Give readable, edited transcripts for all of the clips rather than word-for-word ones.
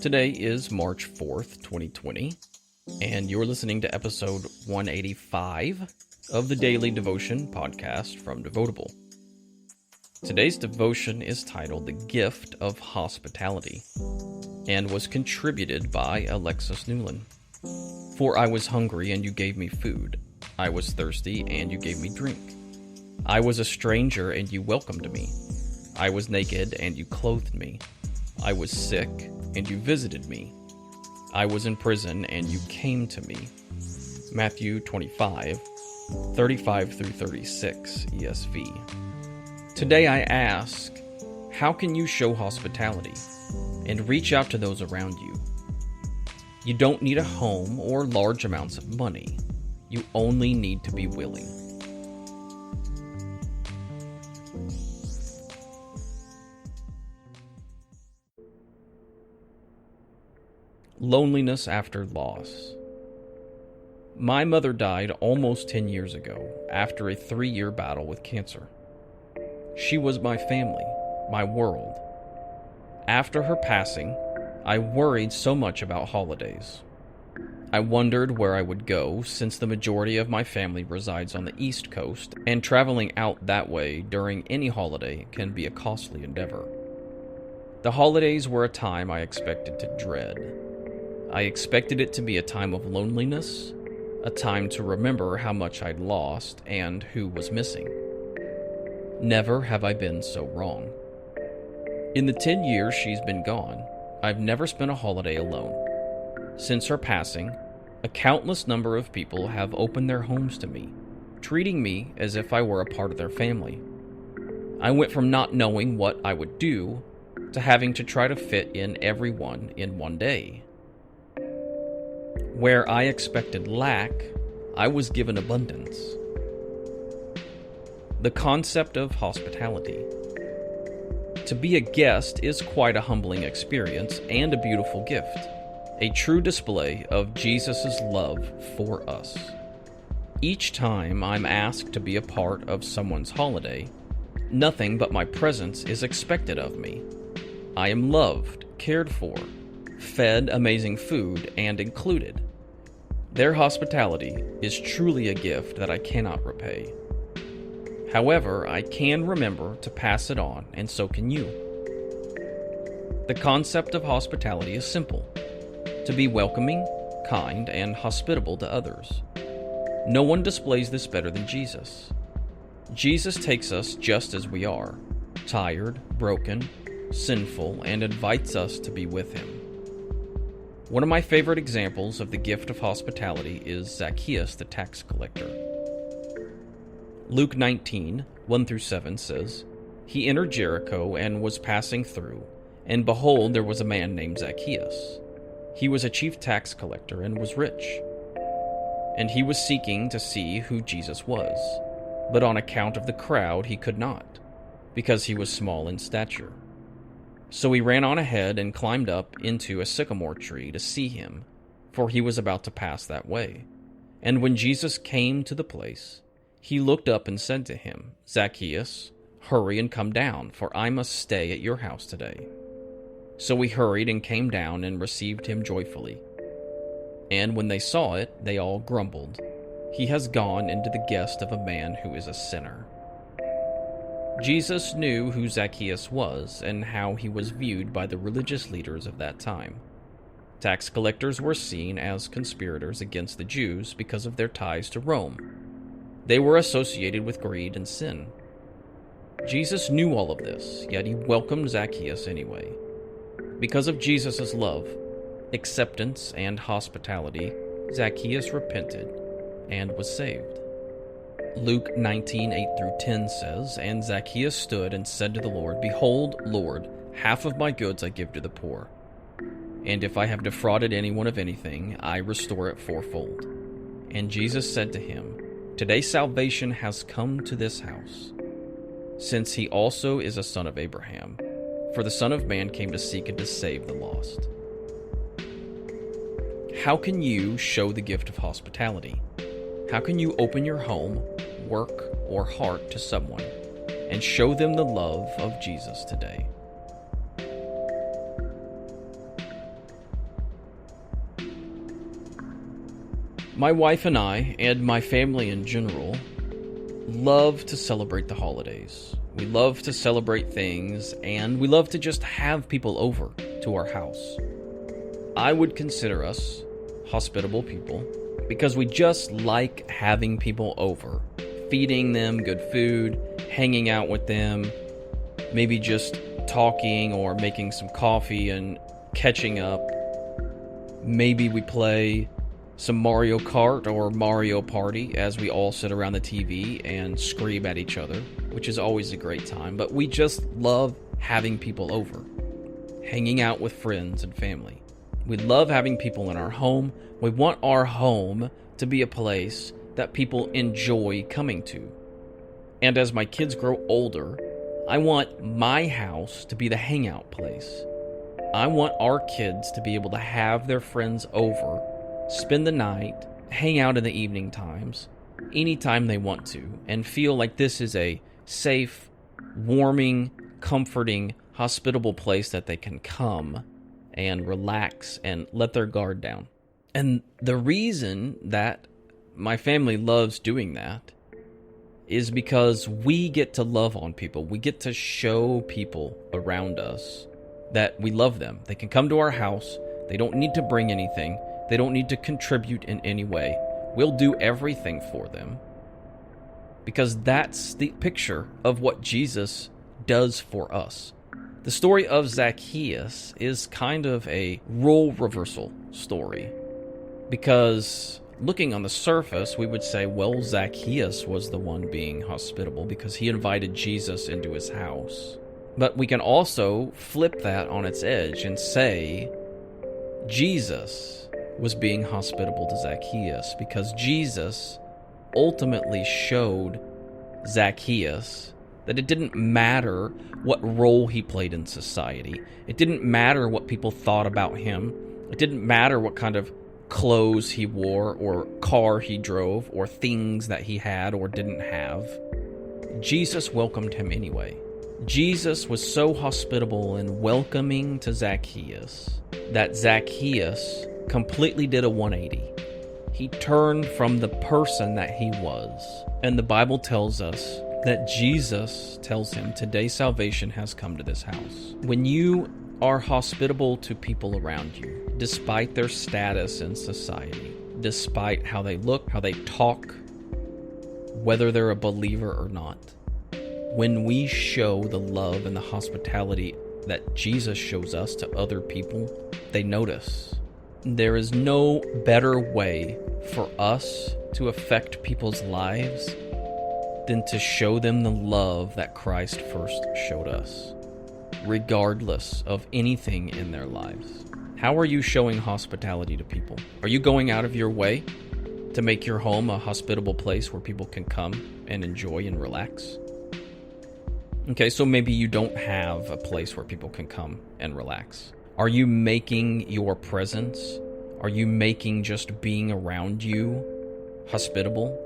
Today is March 4th, 2020, and you're listening to episode 185 of the Daily Devotion podcast from Devotable. Today's devotion is titled The Gift of Hospitality and was contributed by Alexis Newland. For I was hungry and you gave me food. I was thirsty and you gave me drink. I was a stranger and you welcomed me. I was naked and you clothed me. I was sick and you visited me. I was in prison and you came to me. Matthew 25, 35 through 36, ESV. Today I ask, how can you show hospitality and reach out to those around you? You don't need a home or large amounts of money. You only need to be willing. Loneliness after loss. My mother died almost 10 years ago after a 3-year battle with cancer. She was my family, my world. After her passing, I worried so much about holidays. I wondered where I would go since the majority of my family resides on the East Coast, and traveling out that way during any holiday can be a costly endeavor. The holidays were a time I expected to dread. I expected it to be a time of loneliness, a time to remember how much I'd lost and who was missing. Never have I been so wrong. In the 10 years she's been gone, I've never spent a holiday alone. Since her passing, a countless number of people have opened their homes to me, treating me as if I were a part of their family. I went from not knowing what I would do to having to try to fit in everyone in one day. Where I expected lack, I was given abundance. The concept of hospitality. To be a guest is quite a humbling experience and a beautiful gift, a true display of Jesus' love for us. Each time I'm asked to be a part of someone's holiday, nothing but my presence is expected of me. I am loved, cared for, fed amazing food, and included. Their hospitality is truly a gift that I cannot repay. However, I can remember to pass it on, and so can you. The concept of hospitality is simple: to be welcoming, kind, and hospitable to others. No one displays this better than Jesus. Jesus takes us just as we are, tired, broken, sinful, and invites us to be with him. One of my favorite examples of the gift of hospitality is Zacchaeus the tax collector. Luke 19, 1-7 says, He entered Jericho and was passing through, and behold, there was a man named Zacchaeus. He was a chief tax collector and was rich. And he was seeking to see who Jesus was, but on account of the crowd he could not, because he was small in stature. So he ran on ahead and climbed up into a sycamore tree to see him, for he was about to pass that way. And when Jesus came to the place, he looked up and said to him, Zacchaeus, hurry and come down, for I must stay at your house today. So he hurried and came down and received him joyfully. And when they saw it, they all grumbled, He has gone into the guest of a man who is a sinner. Jesus knew who Zacchaeus was and how he was viewed by the religious leaders of that time. Tax collectors were seen as conspirators against the Jews because of their ties to Rome. They were associated with greed and sin. Jesus knew all of this, yet he welcomed Zacchaeus anyway. Because of Jesus' love, acceptance, and hospitality, Zacchaeus repented and was saved. Luke 19, 8-10 says, And Zacchaeus stood and said to the Lord, Behold, Lord, half of my goods I give to the poor. And if I have defrauded anyone of anything, I restore it fourfold. And Jesus said to him, Today salvation has come to this house, since he also is a son of Abraham. For the Son of Man came to seek and to save the lost. How can you show the gift of hospitality? How can you open your home, work, or heart to someone and show them the love of Jesus today? My wife and I, and my family in general, love to celebrate the holidays. We love to celebrate things, and we love to just have people over to our house. I would consider us hospitable people because we just like having people over, feeding them good food, hanging out with them, maybe just talking or making some coffee and catching up. Maybe we play some Mario Kart or Mario Party as we all sit around the TV and scream at each other, which is always a great time. But we just love having people over, hanging out with friends and family. We love having people in our home. We want our home to be a place that people enjoy coming to. And as my kids grow older, I want my house to be the hangout place. I want our kids to be able to have their friends over, spend the night, hang out in the evening times, anytime they want to, and feel like this is a safe, warming, comforting, hospitable place that they can come and relax and let their guard down. And the reason that my family loves doing that is because we get to love on people. We get to show people around us that we love them. They can come to our house. They don't need to bring anything. They don't need to contribute in any way. We'll do everything for them. Because that's the picture of what Jesus does for us. The story of Zacchaeus is kind of a role reversal story. Because looking on the surface, we would say, well, Zacchaeus was the one being hospitable because he invited Jesus into his house. But we can also flip that on its edge and say Jesus was being hospitable to Zacchaeus because Jesus ultimately showed Zacchaeus that it didn't matter what role he played in society. It didn't matter what people thought about him. It didn't matter what kind of clothes he wore or car he drove or things that he had or didn't have. Jesus welcomed him anyway. Jesus was so hospitable and welcoming to Zacchaeus that Zacchaeus completely did a 180. He turned from the person that he was. And the Bible tells us that Jesus tells him, today salvation has come to this house. When you are hospitable to people around you, despite their status in society, despite how they look, how they talk, whether they're a believer or not, when we show the love and the hospitality that Jesus shows us to other people, they notice. There is no better way for us to affect people's lives than to show them the love that Christ first showed us, regardless of anything in their lives. How are you showing hospitality to people? Are you going out of your way to make your home a hospitable place where people can come and enjoy and relax? Okay, so maybe you don't have a place where people can come and relax. Are you making your presence? Are you making just being around you hospitable?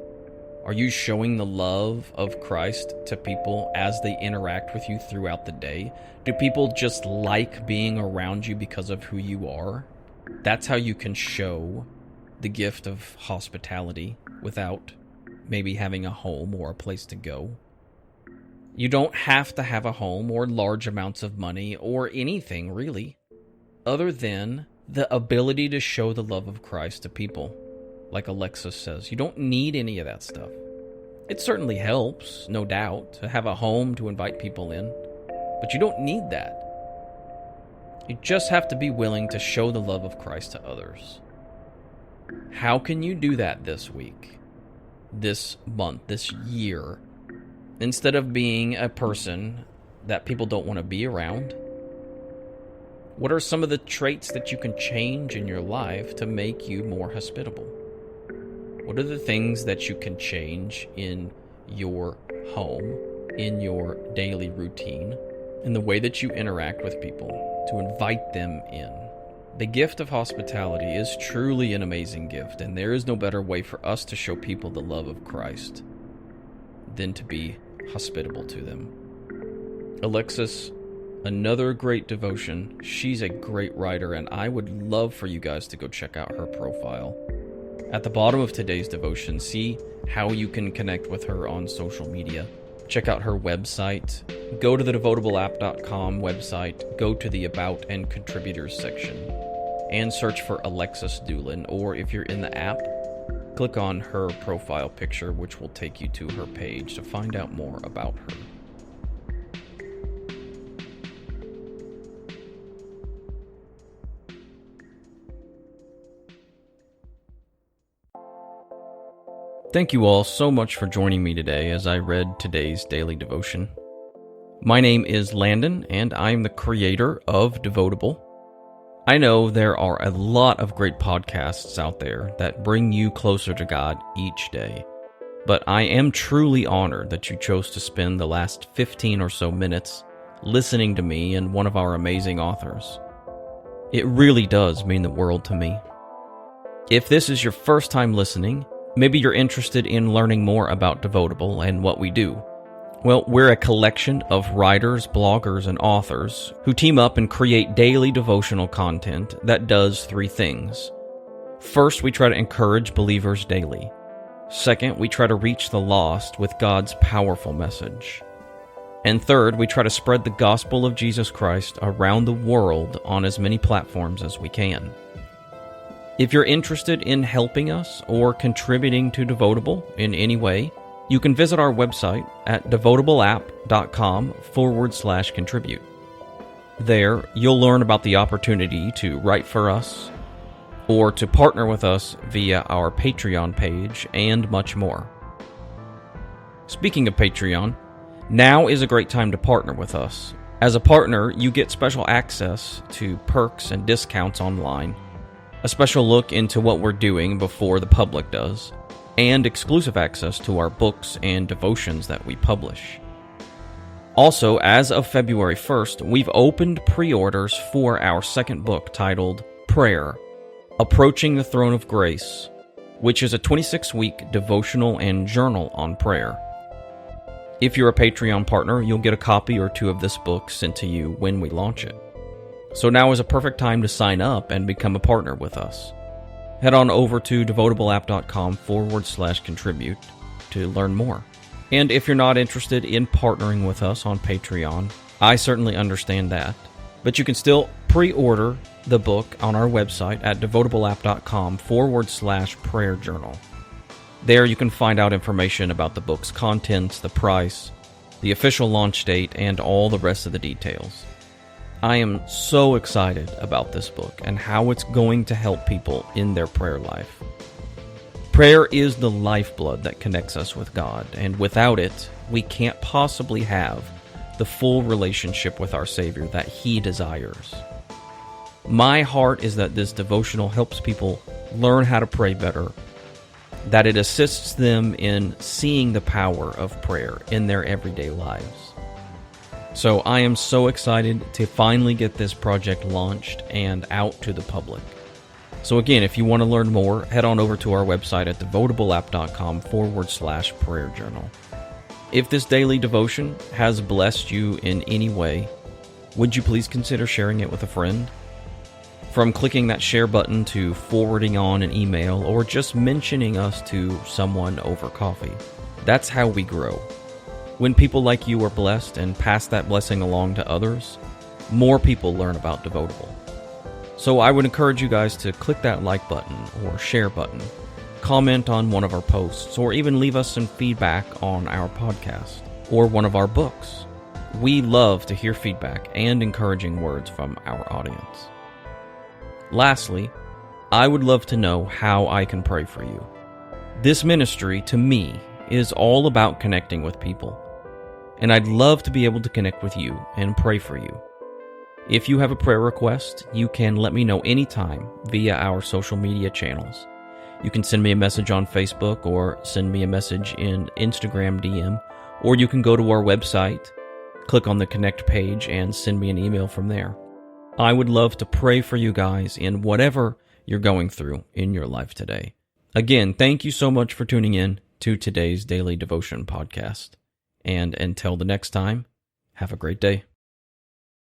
Are you showing the love of Christ to people as they interact with you throughout the day? Do people just like being around you because of who you are? That's how you can show the gift of hospitality without maybe having a home or a place to go. You don't have to have a home or large amounts of money or anything really, other than the ability to show the love of Christ to people. Like Alexis says, you don't need any of that stuff. It certainly helps, no doubt, to have a home to invite people in, but you don't need that. You just have to be willing to show the love of Christ to others. How can you do that this week, this month, this year, instead of being a person that people don't want to be around? What are some of the traits that you can change in your life to make you more hospitable? What are the things that you can change in your home, in your daily routine, in the way that you interact with people to invite them in? The gift of hospitality is truly an amazing gift, and there is no better way for us to show people the love of Christ than to be hospitable to them. Alexis, another great devotion. She's a great writer, and I would love for you guys to go check out her profile. At the bottom of today's devotion, see how you can connect with her on social media. Check out her website. Go to the devotableapp.com website, go to the About and Contributors section, and search for Alexis Doolin, or if you're in the app, click on her profile picture, which will take you to her page to find out more about her. Thank you all so much for joining me today as I read today's daily devotion. My name is Landon, and I'm the creator of Devotable. I know there are a lot of great podcasts out there that bring you closer to God each day, but I am truly honored that you chose to spend the last 15 or so minutes listening to me and one of our amazing authors. It really does mean the world to me. If this is your first time listening, maybe you're interested in learning more about Devotable and what we do. Well, we're a collection of writers, bloggers, and authors who team up and create daily devotional content that does three things. First, we try to encourage believers daily. Second, we try to reach the lost with God's powerful message. And third, we try to spread the gospel of Jesus Christ around the world on as many platforms as we can. If you're interested in helping us or contributing to Devotable in any way, you can visit our website at devotableapp.com/contribute. There, you'll learn about the opportunity to write for us or to partner with us via our Patreon page and much more. Speaking of Patreon, now is a great time to partner with us. As a partner, you get special access to perks and discounts online, a special look into what we're doing before the public does, and exclusive access to our books and devotions that we publish. Also, as of February 1st, we've opened pre-orders for our second book titled Prayer, Approaching the Throne of Grace, which is a 26-week devotional and journal on prayer. If you're a Patreon partner, you'll get a copy or two of this book sent to you when we launch it. So now is a perfect time to sign up and become a partner with us. Head on over to devotableapp.com/contribute to learn more. And if you're not interested in partnering with us on Patreon, I certainly understand that. But you can still pre-order the book on our website at devotableapp.com/prayer journal. There you can find out information about the book's contents, the price, the official launch date, and all the rest of the details. I am so excited about this book and how it's going to help people in their prayer life. Prayer is the lifeblood that connects us with God, and without it, we can't possibly have the full relationship with our Savior that He desires. My heart is that this devotional helps people learn how to pray better, that it assists them in seeing the power of prayer in their everyday lives. So I am so excited to finally get this project launched and out to the public. So again, if you want to learn more, head on over to our website at devotableapp.com/prayer journal. If this daily devotion has blessed you in any way, would you please consider sharing it with a friend? From clicking that share button to forwarding on an email or just mentioning us to someone over coffee. That's how we grow. When people like you are blessed and pass that blessing along to others, more people learn about Devotable. So I would encourage you guys to click that like button or share button, comment on one of our posts, or even leave us some feedback on our podcast or one of our books. We love to hear feedback and encouraging words from our audience. Lastly, I would love to know how I can pray for you. This ministry, to me, is all about connecting with people, and I'd love to be able to connect with you and pray for you. If you have a prayer request, you can let me know anytime via our social media channels. You can send me a message on Facebook or send me a message in Instagram DM, or you can go to our website, click on the Connect page, and send me an email from there. I would love to pray for you guys in whatever you're going through in your life today. Again, thank you so much for tuning in to today's Daily Devotion podcast. And until the next time, have a great day.